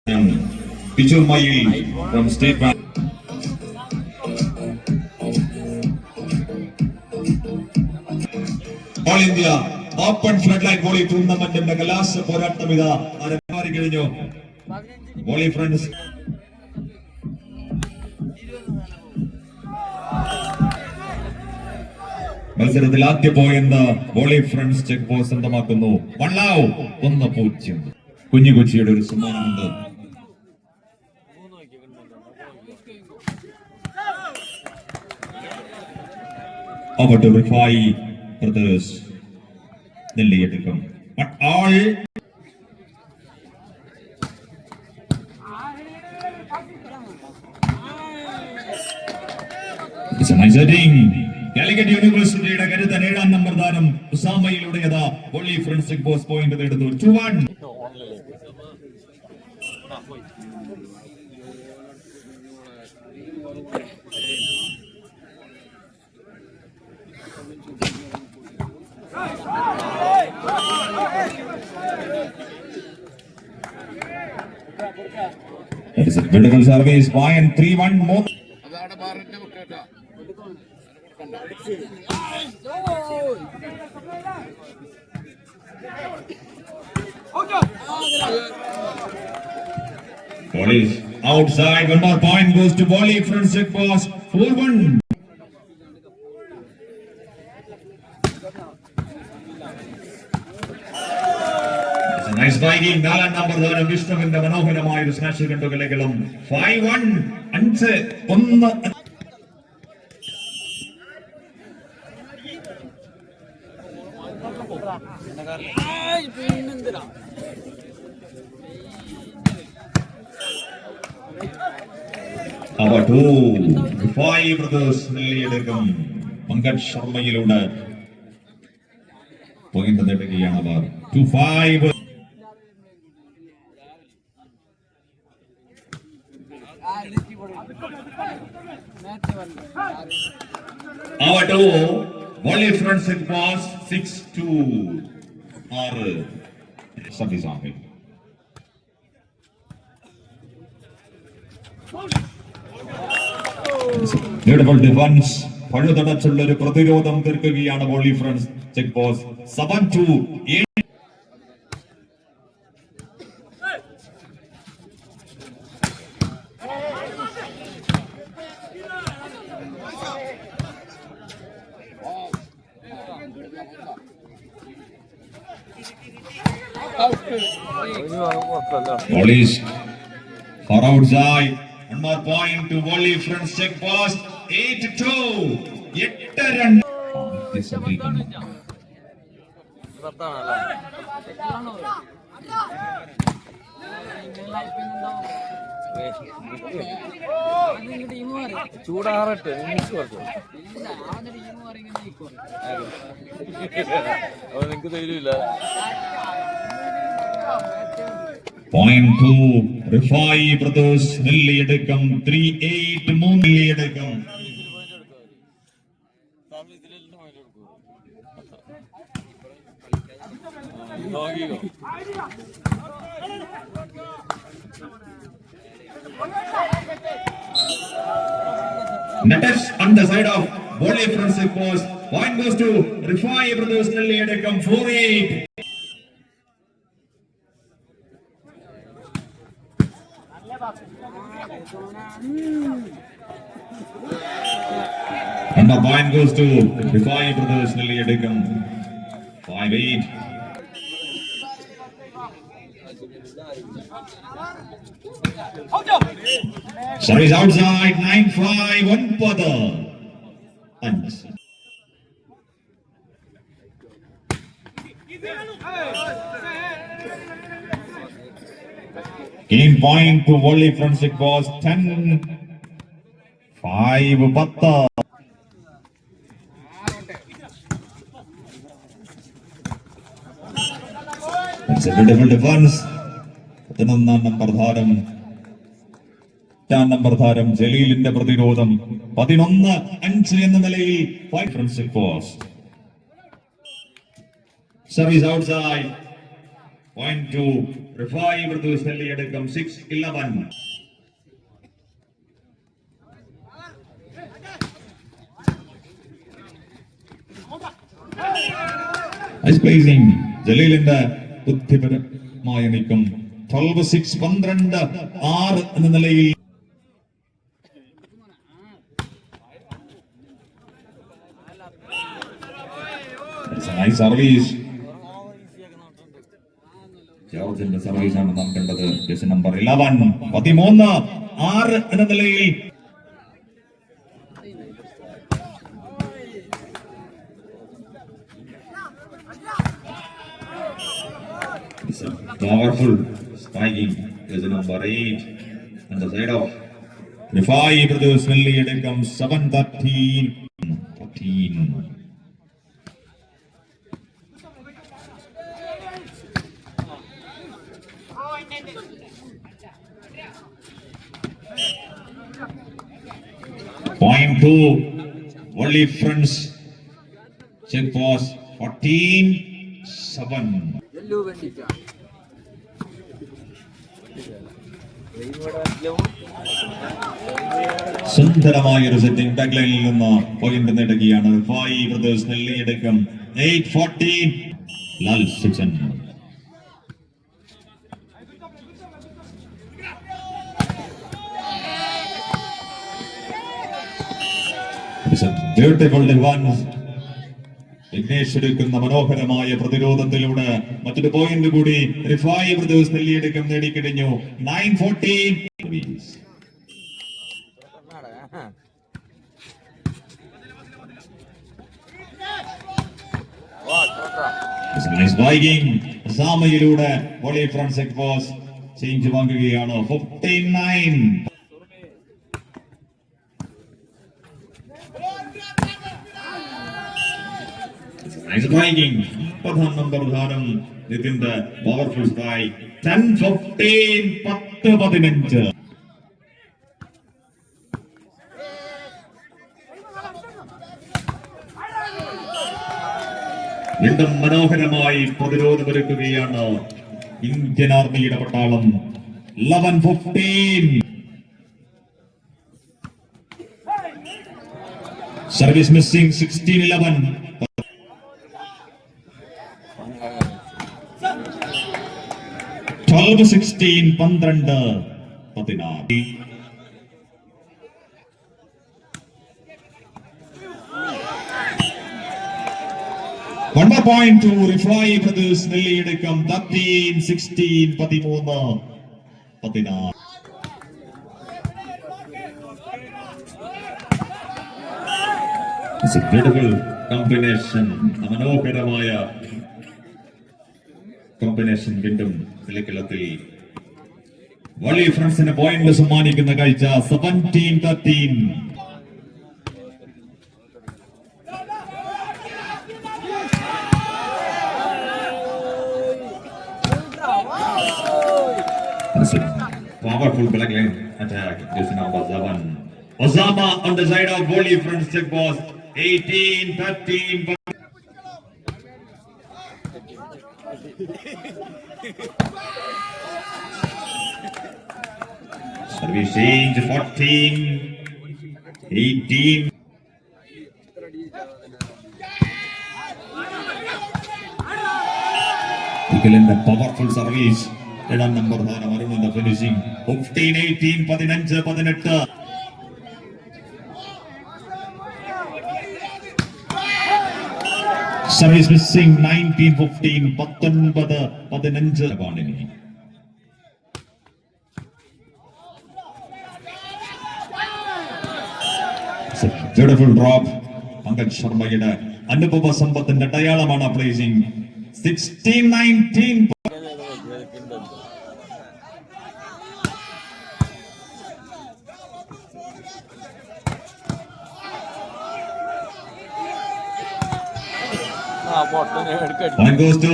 Pichurmayil from State Bank. All India Open Floodlight Volley Tournament in the last Poratamida are a volley friends. മത്സരത്തിൽ ആദ്യ point volley friends check post സ്വന്തമാക്കുന്നു. 1-0 കുഞ്ഞു കൊച്ചിയുടെ ഒരു സമ്മാനമുണ്ട്. Over to Rifai brothers. നെല്ലിയെടുക്കും. But all it's a nice heading. Calicut യൂണിവേഴ്സിറ്റിയുടെ കരുത്തൻ 7-ാം number താരം ഉസാമയിലൂടെ volley friends check post point നേടുന്നു. 2-1. It is a beautiful service. Point 3-1 more. Police outside. One more point goes to Wally front check post. 4-1. Nice biking. 4-ാം number താരം വിഷ്ണുവിന്റെ മനോഹരമായ ഒരു സ്മാഷ് കണ്ടുകളെങ്കിലും 5-1. 5-1. Our two Rifai brothers നെല്ലിയെടുക്കും. പങ്കജ് ശർമ്മയിലൂടെ point നേടുകയാണ് അവർ. 2-5. Our two volley front set pass 6-2 are service on it. Beautiful defense. പഴുതടച്ചുള്ള ഒരു പ്രതിരോധം തീർക്കുകയാണ് volley friends check post. 7-2. Volleys for outside. One more point to volley front check post. 8-2. 8 run. ചൂടാറട്ടെ നിങ്ങക്ക് തരില്ല. Point 2 Rifai brothers നെല്ലിയെടുക്കും. 3-8 നെല്ലിയെടുക്കും. Netters on the side of volley front set post. Point goes to Rifai brothers നെല്ലിയെടുക്കും. 4-8. And the point goes to Rifai brothers നെല്ലിയെടുക്കും. 5-8. Service outside. 9-5. 9. Game point to volley front check post. 10-5. It's a beautiful defense. 11-ാം number താരം 8-ാം number താരം ജലീലിന്റെ പ്രതിരോധം. 11-5 എന്ന നിലയിൽ front check post. Service outside. Point to Rifai brothers നേടിയെടുക്കും 6-11. Placing ജലീലിന്റെ ബുദ്ധിപരമായ നീക്കം 12-6 12-6 എന്ന നിലയിൽ സർവീസ്. ജോർജിന്റെ സർവീസാണ് നാം കണ്ടത്. ജേഴ്സി നമ്പർ 11 13-6 എന്ന നിലയിൽ powerful striking. Jersey number 8 on the side of Rifai brothers നേടിയെടുക്കും 7-13. 14. Point 2 only friends. Check pause 14-7. സുന്ദരമായ ഒരു സെറ്റിംഗ് ബാക്ക് ലൈനിൽ നിന്ന് പോയിന്റ് നേടുകയാണ്. റിഫായി ബ്രദേഴ്സ് നേടിയെടുക്കും 8-14. ലാൽ സിക്സൺ. വിഘ്നേഷ് എടുക്കുന്ന മനോഹരമായ പ്രതിരോധത്തിലൂടെ മറ്റൊരു പോയിന്റ് കൂടി റിഫായി ബ്രദേഴ്സ് നേടിയെടുക്കും നേടിക്കഴിഞ്ഞു. 9-14. സാമയിലൂടെ വോളി ഫ്രണ്ട് സെറ്റ് പോസ് ചേഞ്ച് വാങ്ങുകയാണ്. 15-9. പ്രധാന നമ്പർ താരം നിതിന്റെ പവർഫുൾ സ്ട്രൈക്ക് 10-15 10-15. വീണ്ടും മനോഹരമായി പ്രതിരോധമൊരുക്കുകയാണ് ഇന്ത്യൻ ആർമിയുടെ പട്ടാളം. 11-15. Service missing 16-11. 12-16 12-16. One more point to Rifai brothers നേടിയെടുക്കും 13-16 13-16. It's a beautiful combination. മനോഹരമായ കോമ്പിനേഷൻ വീണ്ടും നിലയ്ക്കലത്തിൽ വോളി ഫ്രണ്ട്സിന് പോയിന്റ് സമ്മാനിക്കുന്ന കാഴ്ച. 17-13. Powerful black line attack. Jersey number 7. Osama on the side of Wally front check boss. 18-13. Service change 14-18. Nikhilന്റെ powerful service. ഏഴാം നമ്പർ താരം അരുണിന്റെ finishing. 15-18 15-18. Service missing 19-15 19-15 Panini. Beautiful drop. Pankaj ശർമ്മയുടെ അനുപമ സമ്പത്തിന്റെ അടയാളമാണ് placing. 16-19. Point goes to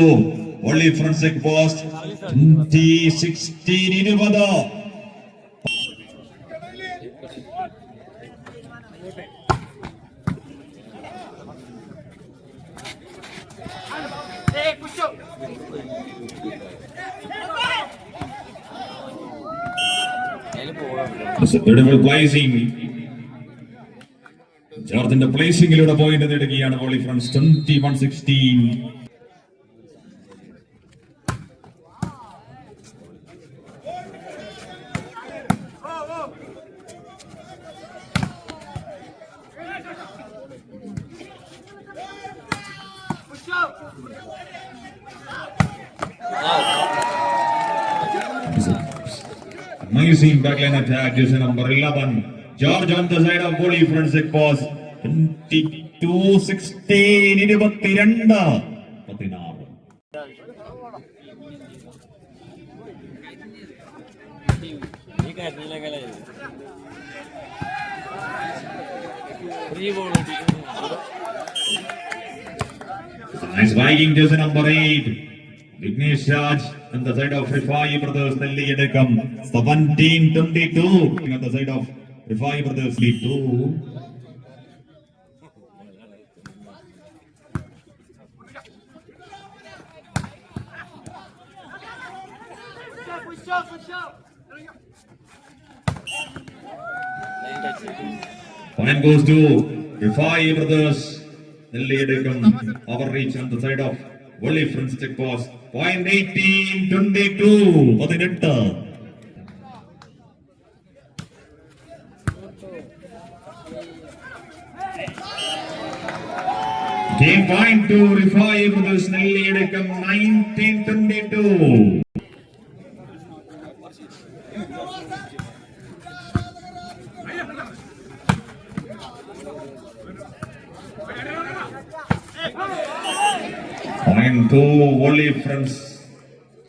only front check post. 20-16 20. It's a beautiful placing. ജോർജിന്റെ പ്ലേസിംഗിലൂടെ പോയിന്റ് നേടുകയാണ് volley friends 21-16. Amazing backline attack, jersey number 11. George on the side of Wally Friends. It was 22-16. 22-16. Nice Viking, jersey number 8. Vignesh Raj on the side of Rifai Brothers. Nelliyadakam 17-22. On the side of Rifai Brothers lead 2. Point goes to Rifai Brothers. Nelliyadakam overreach on the side of Wally Friends check pass. Point 18-22. 18. Game point to Rifai Brothers. Nelliyadakam 19-22. Point to Wally Friends.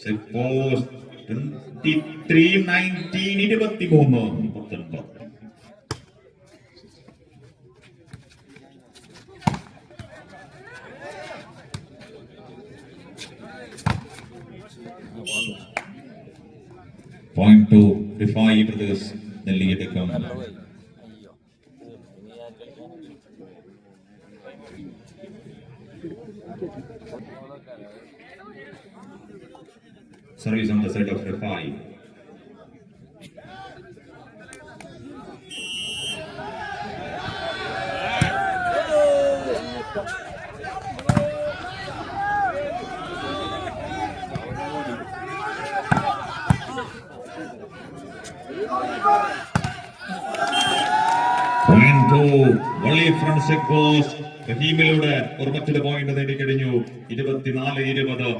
Check post 23-19. 23-19. Point to Rifai Brothers. Nelliyadakam. Service on the side of Rifai. Point to Wally Friends check post. ടീമിലൂടെ ഒരു മറ്റൊരു point നേടിക്കഴിഞ്ഞു. 24-20.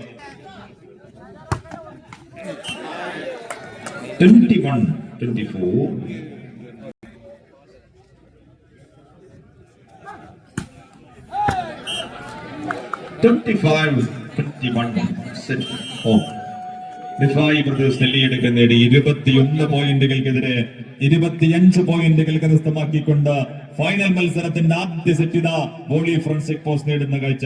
21-24. Set home. Rifai Brothers നെല്ലിയെടുക്കാൻ നേടി 21 പോയിന്റുകൾക്കെതിരെ 25 പോയിന്റുകൾ കരസ്ഥമാക്കിക്കൊണ്ട് final മത്സരത്തിന്റെ ആദ്യ set ഇതാ വോളി ഫ്രണ്ട്സ് ചെക്ക് പോസ്റ്റ് നേടുന്ന കാഴ്ച.